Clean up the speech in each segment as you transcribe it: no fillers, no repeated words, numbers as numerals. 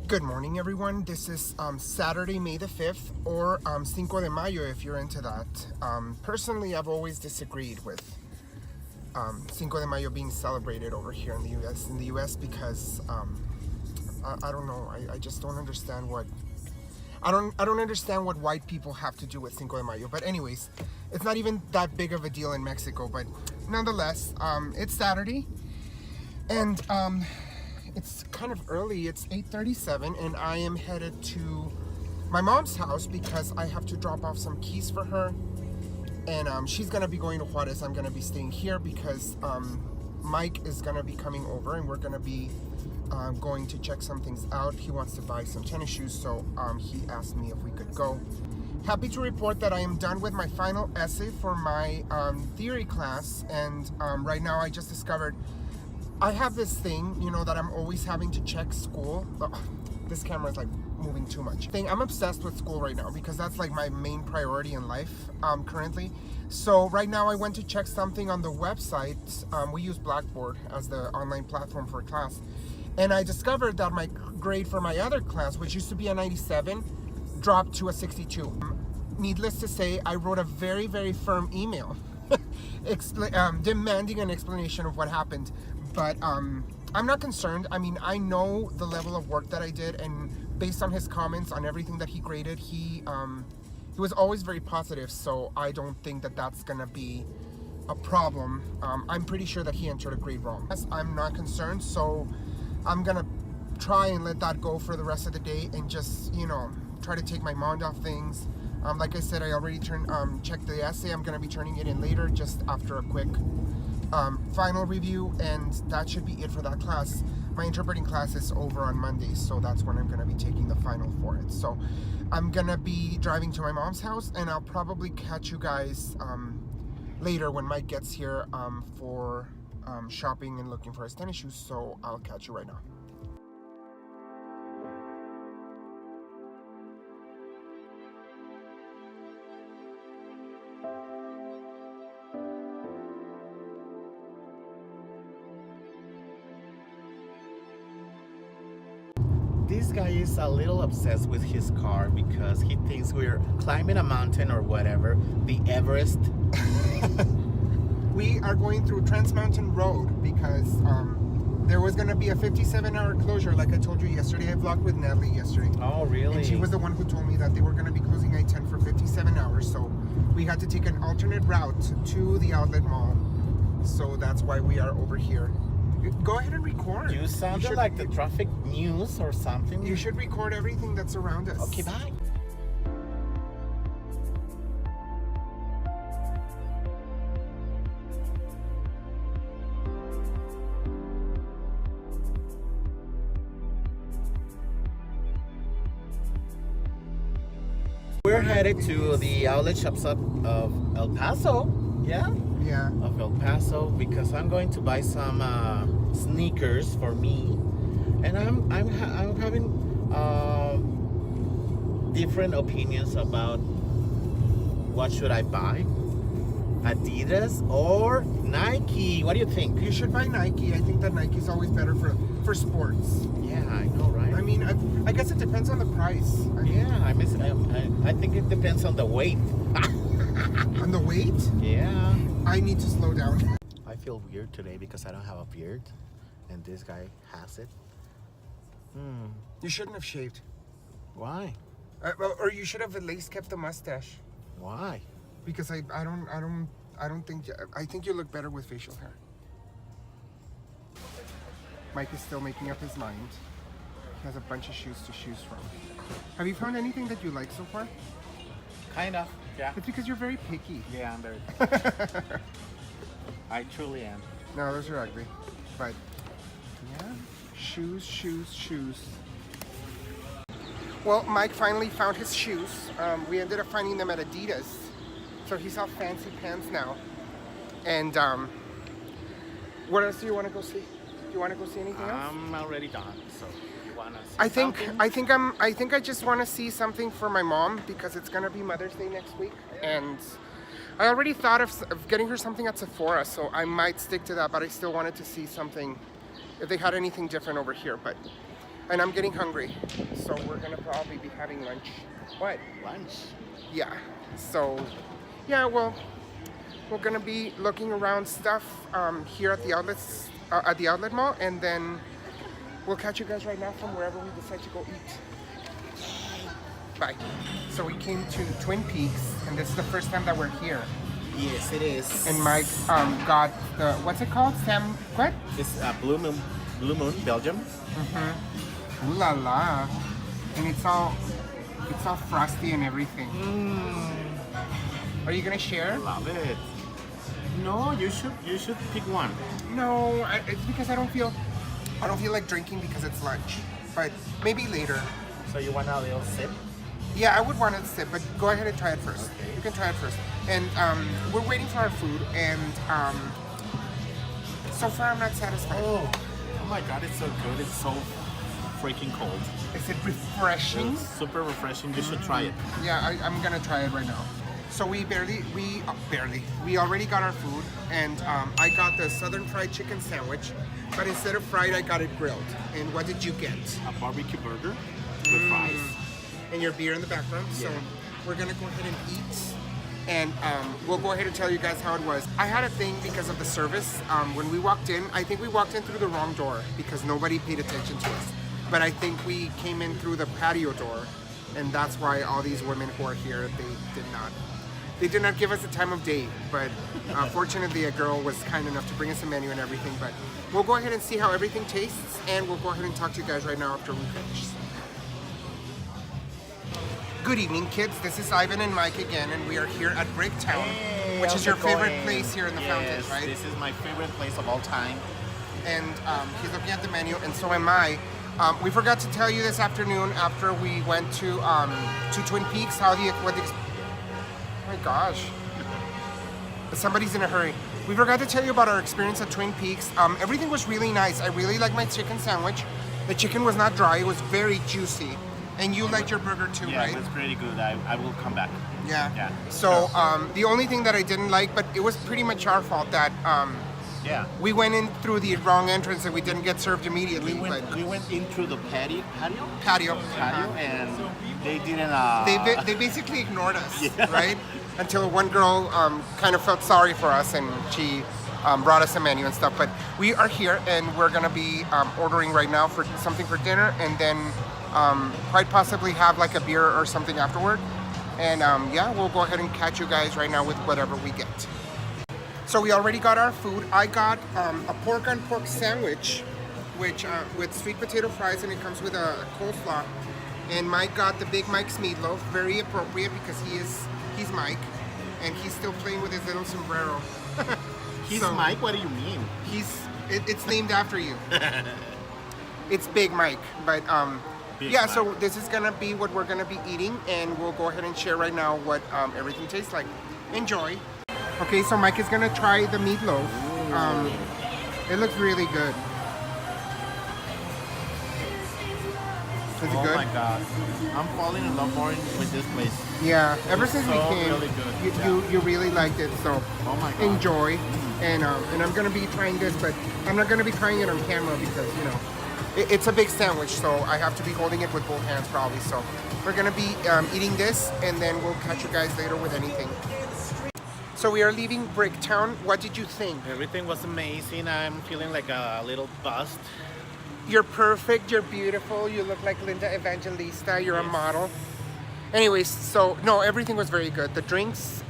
Good morning, everyone. This is Saturday, May the 5th, or Cinco de Mayo, if you're into that. Personally, I've always disagreed with Cinco de Mayo being celebrated over here in the U.S. because I don't know. I just don't understand what I don't understand what white people have to do with Cinco de Mayo. But anyways, it's not even that big of a deal in Mexico. But nonetheless, it's Saturday, and it's kind of early. It's 8:37, and I am headed to my mom's house because I have to drop off some keys for her. And she's gonna be going to Juarez. I'm gonna be staying here because Mike is gonna be coming over, and we're gonna be going to check some things out. He wants to buy some tennis shoes, so he asked me if we could go. Happy to report that I am done with my final essay for my theory class, and right now I just discovered I have this thing, that I'm always having to check school. This camera is like moving too much. I'm obsessed with school right now because that's like my main priority in life currently. So right now I went to check something on the website. We use Blackboard as the online platform for class. And I discovered that my grade for my other class, which used to be a 97, dropped to a 62. Needless to say, I wrote a very, very firm email demanding an explanation of what happened. But I'm not concerned. I mean, I know the level of work that I did, and based on his comments on everything that he graded, he was always very positive, so I don't think that that's gonna be a problem. I'm pretty sure that he entered a grade wrong. I'm not concerned, so I'm gonna try and let that go for the rest of the day and just, try to take my mind off things. Like I said, I already checked the essay. I'm gonna be turning it in later, just after a quick final review, and that should be it for that class. My interpreting class is over on Monday, so that's when I'm going to be taking the final for it. So I'm going to be driving to my mom's house, and I'll probably catch you guys later when Mike gets here for shopping and looking for his tennis shoes. So I'll catch you right now. This guy is a little obsessed with his car because he thinks we're climbing a mountain or whatever, the Everest. We are going through Trans Mountain Road because there was going to be a 57-hour closure, like I told you yesterday. I vlogged with Natalie yesterday. Oh, really? And she was the one who told me that they were going to be closing I-10 for 57 hours. So we had to take an alternate route to the outlet mall. So that's why we are over here. Go ahead and record. You sounded like the traffic news or something. You should record everything that's around us. Okay, bye. We're headed to the outlet shops of El Paso. Yeah? Yeah. Of El Paso, because I'm going to buy some sneakers for me, and I'm having different opinions about what should I buy, Adidas or Nike. What do you think? You should buy Nike. I think that Nike's always better for sports. Yeah, I know, right? I mean, I guess it depends on the price. I think it depends on the weight. On the weight? Yeah. I need to slow down. I feel weird today because I don't have a beard, and this guy has it. You shouldn't have shaved. Why? Or you should have at least kept the mustache. Why? Because I think you look better with facial hair. Mike is still making up his mind. He has a bunch of shoes to choose from. Have you found anything that you like so far? Kind of, yeah. It's because you're very picky. Yeah, I'm very. I truly am. No, those are ugly. But yeah, shoes. Well, Mike finally found his shoes. We ended up finding them at Adidas. So he's all fancy pants now. And what else do you want to go see? Do you want to go see anything else? I'm already done, so you wanna see I something? think I just want to see something for my mom because it's gonna be Mother's Day next week, and I already thought of getting her something at Sephora, so I might stick to that. But I still wanted to see something if they had anything different over here. But And I'm getting hungry, so we're gonna probably be having lunch. What? Lunch. Yeah. So, yeah. Well, we're gonna be looking around stuff here at the outlets, at the outlet mall, and then we'll catch you guys right now from wherever we decide to go eat. Bye. So we came to Twin Peaks, and this is the first time that we're here. Yes, it is. And Mike got the, what's it called? What? It's Blue Moon, Belgium. Ooh la la. And it's all frosty and everything. Are you gonna share? Love it. No, you should pick one. No, it's because I don't feel like drinking because it's lunch. But maybe later. So you want a little sip? Yeah, I would want to sip, but go ahead and try it first. Okay. You can try it first. And we're waiting for our food, and so far I'm not satisfied. Oh my God, it's so good. It's so freaking cold. Is it refreshing? It's super refreshing. You should try it. Yeah, I'm gonna try it right now. So we already got our food, and I got the Southern Fried Chicken sandwich, but instead of fried, I got it grilled. And what did you get? A barbecue burger with fries. And your beer in the background. So we're gonna go ahead and eat, and we'll go ahead and tell you guys how it was. I had a thing because of the service. When we walked in, I think we walked in through the wrong door because nobody paid attention to us. But I think we came in through the patio door, and that's why all these women who are here, they did not give us the time of day. But fortunately, a girl was kind enough to bring us a menu and everything. But we'll go ahead and see how everything tastes, and we'll go ahead and talk to you guys right now after we finish. Good evening, kids. This is Ivan and Mike again, and we are here at Bricktown, which is your favorite place here in the fountains, right? This is my favorite place of all time. And he's looking at the menu, and so am I. We forgot to tell you this afternoon after we went to Twin Peaks oh my gosh, somebody's in a hurry. We forgot to tell you about our experience at Twin Peaks. Everything was really nice. I really liked my chicken sandwich. The chicken was not dry. It was very juicy. And you liked your burger too, yeah, right? Yeah, it was pretty good. I will come back. Yeah. So the only thing that I didn't like, but it was pretty much our fault that we went in through the wrong entrance and we didn't get served immediately. We went in through the patio, and they didn't. They basically ignored us, right? Until one girl kind of felt sorry for us, and she brought us a menu and stuff. But we are here, and we're gonna be ordering right now for something for dinner, and then quite possibly have like a beer or something afterward. And we'll go ahead and catch you guys right now with whatever we get. So we already got our food. I got a pork on pork sandwich, which with sweet potato fries, and it comes with a coleslaw. And Mike got the Big Mike's meatloaf, very appropriate because he's Mike, and he's still playing with his little sombrero. He's Mike? What do you mean? It's named after you. It's Big Mike, but Mike. So this is gonna be what we're gonna be eating, and we'll go ahead and share right now what everything tastes like. Enjoy. Okay, so Mike is gonna try the meatloaf. It looks really good. Is it good? Oh my God, I'm falling in love more with this place. Yeah, ever since we came, really good. you really liked it, so oh my God. Enjoy. And I'm gonna be trying this, but I'm not gonna be trying it on camera because it's a big sandwich, so I have to be holding it with both hands probably. So we're gonna be eating this, and then we'll catch you guys later with anything. So we are leaving Bricktown. What did you think? Everything was amazing. I'm feeling like a little buzzed. You're perfect, you're beautiful, you look like Linda Evangelista, you're a model. Anyways, so no, everything was very good. The drinks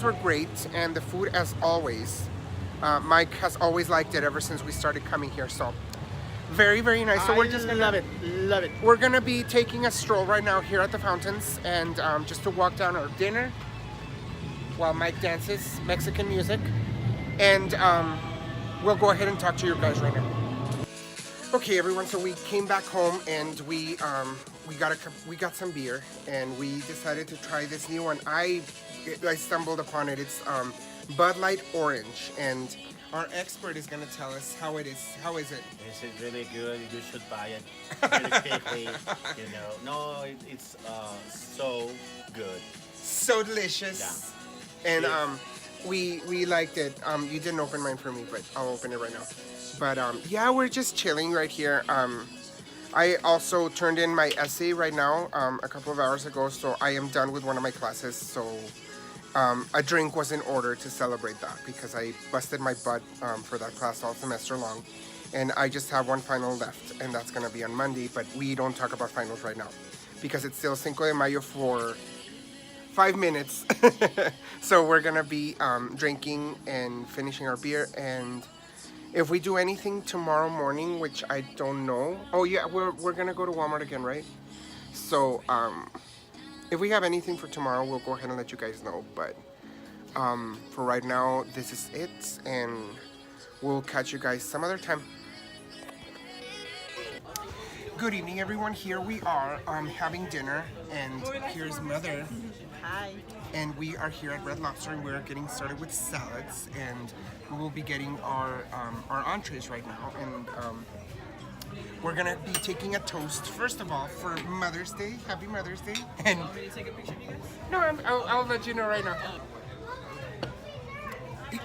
were great, and the food as always. Mike has always liked it ever since we started coming here, so very, very nice. So we're just gonna love it. We're gonna be taking a stroll right now here at the fountains, and just to walk down our dinner while Mike dances Mexican music, and we'll go ahead and talk to you guys right now. Okay, everyone. So we came back home, and we got some beer, and we decided to try this new one. I stumbled upon it. It's Bud Light Orange, and our expert is gonna tell us how it is. How is it? Is it really good? You should buy it pretty quickly. No, it's so good. So delicious. Yeah. And we liked it. You didn't open mine for me, but I'll open it right now. But we're just chilling right here. I also turned in my essay right now, a couple of hours ago, so I am done with one of my classes. So a drink was in order to celebrate that because I busted my butt for that class all semester long. And I just have one final left, and that's gonna be on Monday, but we don't talk about finals right now because it's still Cinco de Mayo for 5 minutes. So we're gonna be drinking and finishing our beer, and if we do anything tomorrow morning, which I don't know. Oh yeah, we're gonna go to Walmart again, right? So if we have anything for tomorrow, we'll go ahead and let you guys know. But for right now, this is it, and we'll catch you guys some other time. Good evening, everyone. Here we are having dinner, and here's Mother. Hi. And we are here at Red Lobster, and we're getting started with salads, and we will be getting our entrees right now, and we're gonna be taking a toast first of all for Mother's Day. Happy Mother's Day! And Want me to take a picture of you guys? no, I'll let you know right now.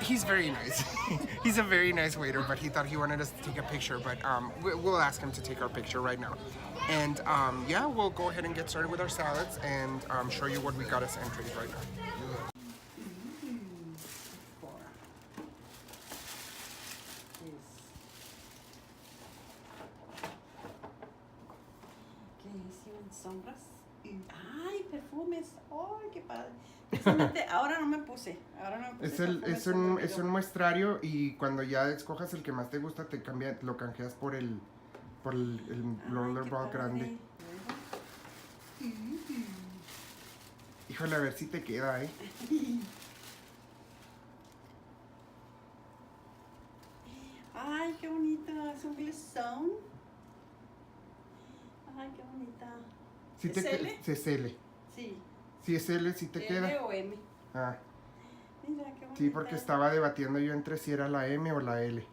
He's very nice. He's a very nice waiter, but he thought he wanted us to take a picture. But we'll ask him to take our picture right now. And yeah, we'll go ahead and get started with our salads and show you what we got as entrees right now. ¿Qué hicieron? ¿Sombras? ¡Ay, perfumes! ¡Ay, qué padre! Precisamente, ahora no me puse. Es un muestrario, y cuando ya escojas el que más te gusta, te cambia, lo canjeas por el rollerball grande. Híjole, a ver si te queda, ¿eh? ¡Ay, qué bonito! Es un glazón. ¡Ay, qué bonita! Si ¿Es L? Es L. Sí. Si es L, si te queda. ¿L o M? Ah, Mira, qué bonita. sí, porque estaba debatiendo yo entre si era la M o la L.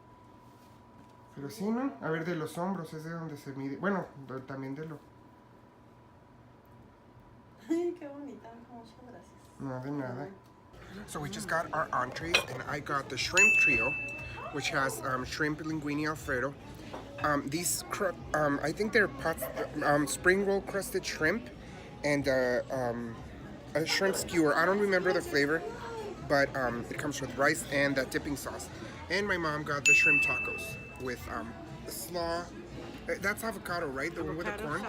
Pero sí, ¿no? A ver, de los hombros es de donde se mide. Bueno, también de lo... ¡Ay, qué bonita! Muchas gracias. No, de nada. So we just got our entrees, and I got the shrimp trio, which has shrimp linguine alfredo. These, I think they're spring roll crusted shrimp, and a shrimp skewer. I don't remember the flavor, but it comes with rice and that dipping sauce. And my mom got the shrimp tacos with slaw. That's avocado, right? The one with the corn.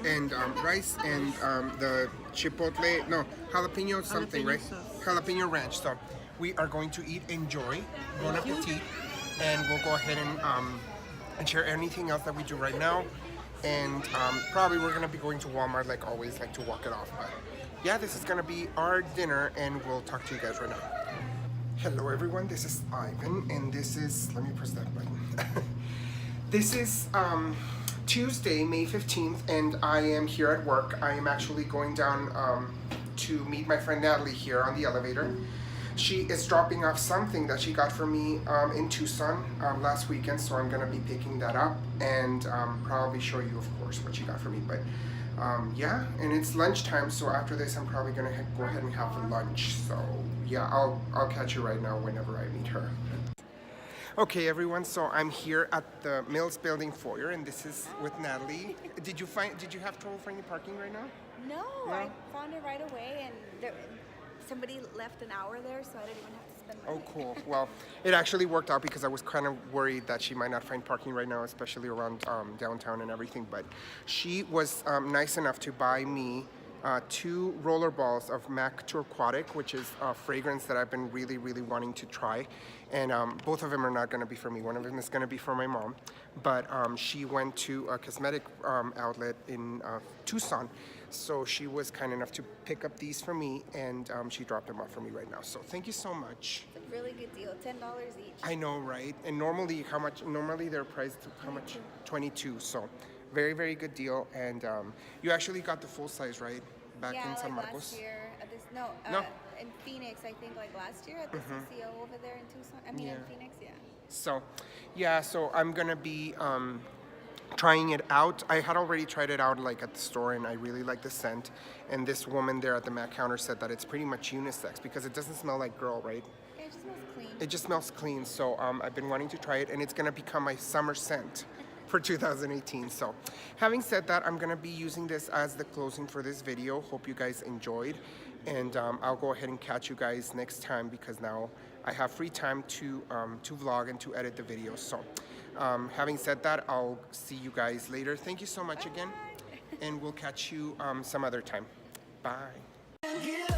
And rice and the chipotle, no, jalapeno something, right? Jalapeno ranch. So we are going to eat, enjoy, bon appetit, and we'll go ahead and share anything else that we do right now. And probably we're gonna be going to Walmart like always, like to walk it off. But yeah, this is gonna be our dinner, and we'll talk to you guys right now. Hello everyone, this is Ivan, and this is, let me press that button. This is Tuesday, May 15th, and I am here at work. I am actually going down to meet my friend Natalie here on the elevator. She is dropping off something that she got for me in Tucson last weekend, so I'm gonna be picking that up and probably show you, of course, what she got for me. But yeah, and it's lunchtime, so after this, I'm probably gonna go ahead and have lunch. So yeah, I'll catch you right now whenever I meet her. Okay, everyone. So I'm here at the Mills Building foyer, and this is with Natalie. Did you have trouble finding parking right now? No, I found it right away, and somebody left an hour there, so I didn't even have to spend my Oh, cool. Well, it actually worked out because I was kind of worried that she might not find parking right now, especially around downtown and everything. But she was nice enough to buy me 2 roller balls of Mac Aquatic, which is a fragrance that I've been really, really wanting to try. And both of them are not going to be for me. One of them is going to be for my mom. But she went to a cosmetic outlet in Tucson. So she was kind enough to pick up these for me, and she dropped them off for me right now. So thank you so much. It's a really good deal, $10 each. I know, right? And normally, how much? Normally they're priced how much? 22. So very, very good deal. And you actually got the full size, right? Back yeah, in San like Marcos. last year at this in Phoenix, I think like last year at the CCO over there in Tucson. I mean in Phoenix, yeah. So, yeah. So I'm gonna be trying it out. I had already tried it out like at the store, and I really like the scent. And this woman there at the Mac counter said that it's pretty much unisex because it doesn't smell like girl, right? Yeah, it just smells clean. It just smells clean. So I've been wanting to try it, and it's gonna become my summer scent. for 2018. So having said that, I'm gonna be using this as the closing for this video. Hope you guys enjoyed, and I'll go ahead and catch you guys next time, because now I have free time to vlog and to edit the videos. So having said that, I'll see you guys later. Thank you so much again, and we'll catch you some other time. Bye.